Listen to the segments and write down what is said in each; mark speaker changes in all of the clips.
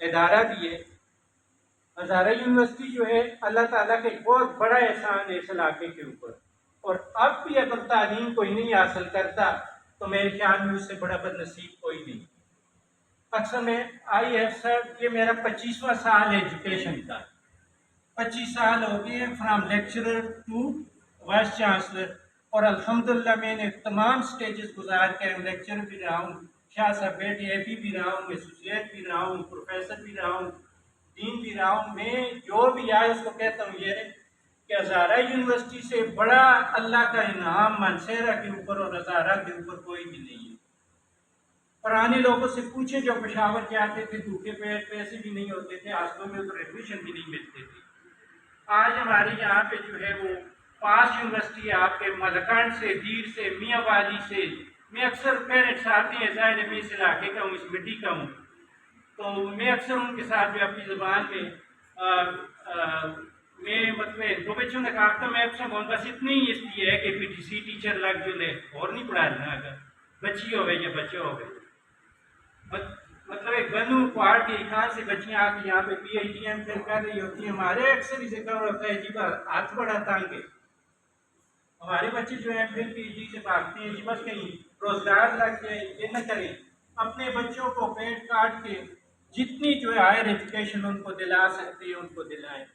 Speaker 1: ادارہ بھی ہے۔ ہزارہ یونیورسٹی جو ہے اللہ تعالیٰ کا ایک بہت بڑا احسان ہے اس علاقے کے اوپر، اور اب بھی اگر تعلیم کوئی نہیں حاصل کرتا تو میرے خیال میں اس سے بڑا بد نصیب کوئی نہیں۔ اکثر میں آئی ایف سر، یہ میرا 25واں سال ہے ایجوکیشن کا، 25 سال ہو گئے from lecturer to vice chancellor, اور الحمدللہ میں نے تمام سٹیجز گزار کے لیکچرر بھی رہا ہوں، شاہ صاحب بیٹے اے پی بھی رہا ہوں، ایسوسیٹ بھی رہا ہوں، پروفیسر بھی رہا ہوں، دین بھی رہا ہوں۔ میں جو بھی آئے اس کو کہتا ہوں یہ ہے کہ ہزارہ یونیورسٹی سے بڑا اللہ کا انعام مانسہرہ کے اوپر اور ہزارہ کے اوپر کوئی بھی نہیں ہے۔ پرانے لوگوں سے پوچھیں جو پشاور کے آتے تھے، بھوکے پیسے بھی نہیں ہوتے تھے، ہاسٹلوں میں تو ایڈمیشن بھی نہیں ملتے تھے۔ آج ہمارے یہاں پہ جو ہے وہ 5 یونیورسٹی آپ کے ملکانڈ سے، دیر سے، میاں والی سے، میں اکثر پیرنٹس آتے ہیں، ظاہر ہے میں اس علاقے کا ہوں، اس مٹی کا ہوں، تو میں اکثر ان کے ساتھ جو اپنی زبان میں میں مطلب دو بچوں نے کہا تھا میں اکثر بہت بس اتنی ہی اس لیے ہے کہ پی ٹی سی ٹیچر لگ جو لے اور نہیں پڑھانا اگر بچی ہو گئی یا بچے ہو گئے، مطلب ایک بنو پہاڑ کے کہاں سے بچیاں آ کے یہاں پہ پی ایچ ڈی ایم پھر کر رہی ہوتی ہیں۔ ہمارے اکثر اسے کہا ہوتا ہے جی بس ہاتھ بڑا تانگ ہے، ہمارے بچے جو ہیں پھر پی ایچ ڈی سے بھاگتے ہیں جی بس کہیں روزگار لگ جائے، یہ نہ کریں، اپنے بچوں کو پیٹ کاٹ کے جتنی جو ہے ہائر ایجوکیشن ان کو دلا سکتے ہیں ان کو دلائیں۔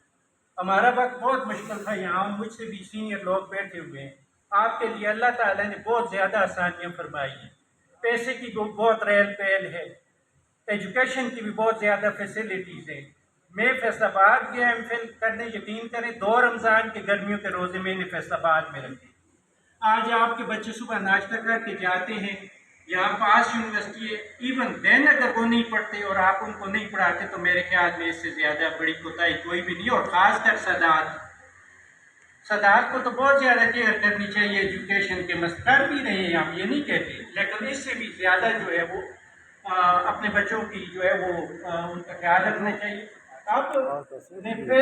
Speaker 1: ہمارا وقت بہت مشکل تھا، یہاں مجھ سے بھی سینئر لوگ بیٹھے ہوئے ہیں، آپ کے لیے اللہ تعالیٰ نے بہت زیادہ آسانیاں فرمائی ہیں، پیسے کی بہت ریل پیل ہے، ایجوکیشن کی بھی بہت زیادہ فیسلٹیز ہیں۔ میں فیصل آباد گیا ایم فل کرنے، یقین کریں 2 رمضان کے گرمیوں کے روزے میں نے فیصل آباد میں رکھے۔ آج آپ کے بچے صبح ناشتہ کر کے جاتے ہیں، یہاں 5 یونیورسٹی ہے، ایون دین اگر وہ نہیں پڑھتے اور آپ ان کو نہیں پڑھاتے تو میرے خیال میں اس سے زیادہ بڑی کوتاہی کوئی بھی نہیں، اور خاص کر صدارت کو تو بہت زیادہ کیئر کرنی چاہیے ایجوکیشن کے، کر بھی رہے ہیں ہم یہ نہیں کہتے، لیکن اس سے بھی زیادہ جو ہے وہ اپنے بچوں کی جو ہے وہ ان کا خیال رکھنا چاہیے۔ اب